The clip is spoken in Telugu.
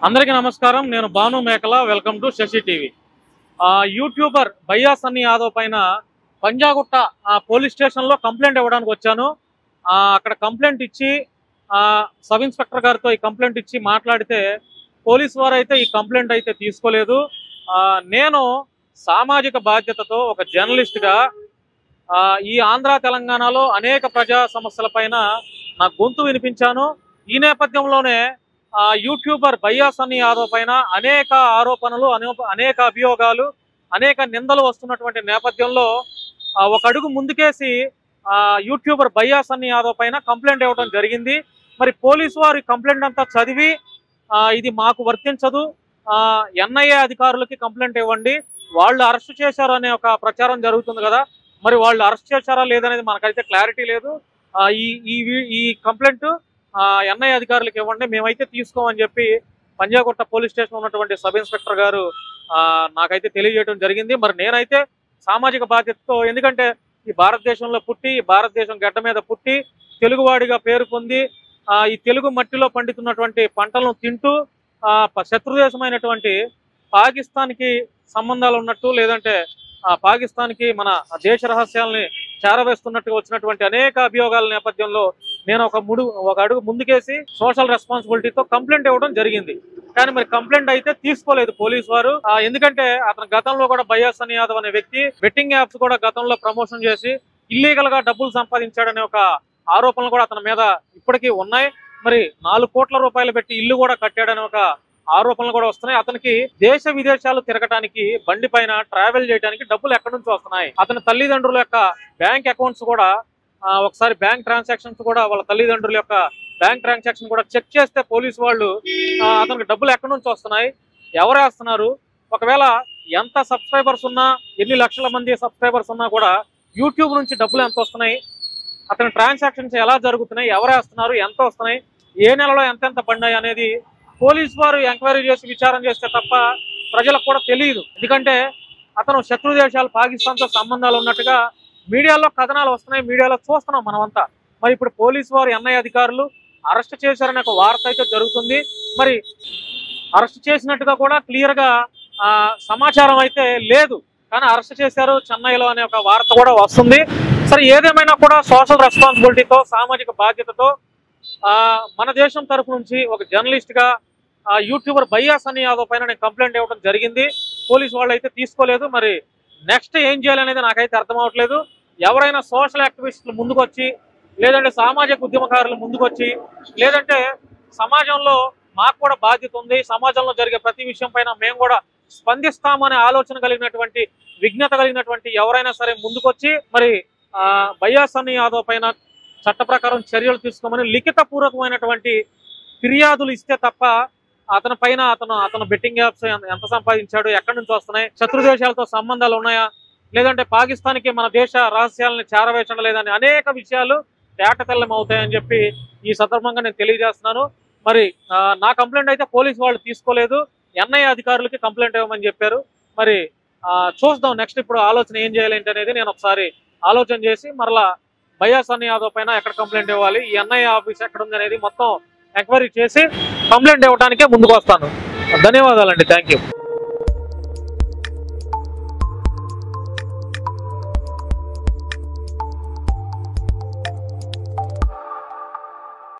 అందరికీ నమస్కారం. నేను Bhanu Mekala. Welcome to Sashi TV. YouTuber భయ్యా సన్నీ యాదవ్ పైన పంజాగుట్ట పోలీస్ స్టేషన్లో కంప్లైంట్ ఇవ్వడానికి వచ్చాను. అక్కడ కంప్లైంట్ ఇచ్చి సబ్ ఇన్స్పెక్టర్ గారితో ఈ కంప్లైంట్ ఇచ్చి మాట్లాడితే పోలీసు వారు అయితే ఈ కంప్లైంట్ అయితే తీసుకోలేదు. నేను సామాజిక బాధ్యతతో ఒక జర్నలిస్ట్గా ఈ ఆంధ్ర తెలంగాణలో అనేక ప్రజా సమస్యల పైన నా గొంతు వినిపించాను. ఈ నేపథ్యంలోనే యూట్యూబర్ భయ్యా సన్నీ యాదవ్ పైన అనేక ఆరోపణలు, అనేక అభియోగాలు, అనేక నిందలు వస్తున్నటువంటి నేపథ్యంలో ఒక అడుగు ముందుకేసి యూట్యూబర్ భయ్యా సన్నీ యాదవ్ పైన కంప్లైంట్ ఇవ్వడం జరిగింది. మరి పోలీసు వారి కంప్లైంట్ అంతా చదివి ఇది మాకు వర్తించదు, ఎన్ఐఏ అధికారులకి కంప్లైంట్ ఇవ్వండి, వాళ్ళు అరెస్ట్ చేశారు అనే ఒక ప్రచారం జరుగుతుంది కదా. మరి వాళ్ళు అరెస్ట్ చేశారా లేదనేది మనకైతే క్లారిటీ లేదు. ఈ కంప్లైంట్ ఎన్ఐఏ అధికారులకు ఇవ్వండి, మేమైతే తీసుకోమని చెప్పి పంజాగుట్ట పోలీస్ స్టేషన్ ఉన్నటువంటి సబ్ ఇన్స్పెక్టర్ గారు నాకైతే తెలియజేయడం జరిగింది. మరి నేనైతే సామాజిక బాధ్యతతో, ఎందుకంటే ఈ భారతదేశంలో పుట్టి, భారతదేశం గడ్డ మీద పుట్టి, తెలుగువాడిగా పేరు పొంది ఈ తెలుగు మట్టిలో పండుతున్నటువంటి పంటలను తింటూ శత్రుదేశమైనటువంటి పాకిస్తాన్కి సంబంధాలు ఉన్నట్టు, లేదంటే పాకిస్తాన్కి మన దేశ రహస్యాలని చేరవేస్తున్నట్టుగా వచ్చినటువంటి అనేక అభియోగాల నేపథ్యంలో నేను ఒక అడుగు ముందుకేసి సోషల్ రెస్పాన్సిబిలిటీతో కంప్లైంట్ ఇవ్వడం జరిగింది. కానీ మరి కంప్లైంట్ అయితే తీసుకోలేదు పోలీసు వారు. ఎందుకంటే అతను గతంలో కూడా భయ్యా సన్నీ యాదవ్ అనే వ్యక్తి బెట్టింగ్ యాప్స్ కూడా గతంలో ప్రమోషన్ చేసి ఇల్లీగల్ గా డబ్బులు సంపాదించాడనే ఒక ఆరోపణలు కూడా అతని మీద ఇప్పటికీ ఉన్నాయి. మరి 4 కోట్ల రూపాయలు పెట్టి ఇల్లు కూడా కట్టాడనే ఒక ఆరోపణలు కూడా వస్తున్నాయి. అతనికి దేశ విదేశాలు తిరగటానికి, బండి పైన ట్రావెల్ చేయడానికి డబ్బులు ఎక్కడి నుంచి వస్తున్నాయి, అతని తల్లిదండ్రుల యొక్క బ్యాంక్ అకౌంట్స్ కూడా ఒకసారి బ్యాంక్ ట్రాన్సాక్షన్స్ కూడా, వాళ్ళ తల్లిదండ్రుల యొక్క బ్యాంక్ ట్రాన్సాక్షన్ కూడా చెక్ చేస్తే పోలీసు వాళ్ళు అతనికి డబ్బులు ఎక్కడి నుంచి వస్తున్నాయి, ఎవరు వేస్తున్నారు, ఒకవేళ ఎంత సబ్స్క్రైబర్స్ ఉన్నా, ఎన్ని లక్షల మంది సబ్స్క్రైబర్స్ ఉన్నా కూడా యూట్యూబ్ నుంచి డబ్బులు ఎంత వస్తున్నాయి, అతని ట్రాన్సాక్షన్స్ ఎలా జరుగుతున్నాయి, ఎవరు వేస్తున్నారు, ఎంత వస్తున్నాయి, ఏ నెలలో ఎంతెంత పడినాయి అనేది పోలీసు వారు ఎంక్వైరీ చేసి విచారణ చేస్తే తప్ప ప్రజలకు కూడా తెలియదు. ఎందుకంటే అతను శత్రు దేశాలు పాకిస్తాన్తో సంబంధాలు ఉన్నట్టుగా మీడియాలో కథనాలు వస్తున్నాయి, మీడియాలో చూస్తున్నాం మనమంతా. మరి ఇప్పుడు పోలీసు వారు ఎన్ఐఏ అధికారులు అరెస్ట్ చేశారనే ఒక వార్త అయితే జరుగుతుంది. మరి అరెస్ట్ చేసినట్టుగా కూడా క్లియర్గా సమాచారం అయితే లేదు, కానీ అరెస్ట్ చేశారు చెన్నైలో అనే ఒక వార్త కూడా వస్తుంది. సరే, ఏదేమైనా కూడా సోషల్ రెస్పాన్సిబిలిటీతో, సామాజిక బాధ్యతతో మన దేశం తరఫు నుంచి ఒక జర్నలిస్ట్గా యూట్యూబర్ భయ్యా సన్నీ యాదవ్ పైన నేను కంప్లైంట్ ఇవ్వడం జరిగింది. పోలీసు వాళ్ళు అయితే తీసుకోలేదు. మరి నెక్స్ట్ ఏం చేయాలనేది నాకైతే అర్థం అవ్వట్లేదు. ఎవరైనా సోషల్ యాక్టివిస్టులు ముందుకొచ్చి, లేదంటే సామాజిక ఉద్యమకారులు ముందుకొచ్చి, లేదంటే సమాజంలో మాకు కూడా బాధ్యత ఉంది, సమాజంలో జరిగే ప్రతి విషయం పైన మేము కూడా స్పందిస్తామనే ఆలోచన కలిగినటువంటి, విజ్ఞత కలిగినటువంటి ఎవరైనా సరే ముందుకొచ్చి మరి భయ్యా సన్నీ యాదవ్ పైన చట్ట ప్రకారం చర్యలు తీసుకోమని లిఖితపూర్వకమైనటువంటి ఫిర్యాదులు ఇస్తే తప్ప అతని పైన అతను బెట్టింగ్ యాప్స్ ఎంత సంపాదించాడు, ఎక్కడి నుంచి వస్తున్నాయి, శత్రు దేశాలతో సంబంధాలు ఉన్నాయా, లేదంటే పాకిస్తాన్కి మన దేశ రహస్యాలను చేరవేయడం లేదని అనేక విషయాలు తేటతెల్లం అవుతాయని చెప్పి ఈ సందర్భంగా నేను తెలియజేస్తున్నాను. మరి నా కంప్లైంట్ అయితే పోలీసు వాళ్ళు తీసుకోలేదు, ఎన్ఐఏ అధికారులకి కంప్లైంట్ ఇవ్వమని చెప్పారు. మరి చూద్దాం నెక్స్ట్ ఇప్పుడు ఆలోచన ఏం చేయాలి అనేది నేను ఒకసారి ఆలోచన చేసి మరలా భయ్యా సన్నీ యాదవ్ పైన ఎక్కడ కంప్లైంట్ ఇవ్వాలి, ఈ ఎన్ఐఏ ఆఫీస్ ఎక్కడ ఉంది అనేది మొత్తం ఎంక్వైరీ చేసి కంప్లైంట్ ఇవ్వడానికే ముందుకు వస్తాను. ధన్యవాదాలండి. Thank you.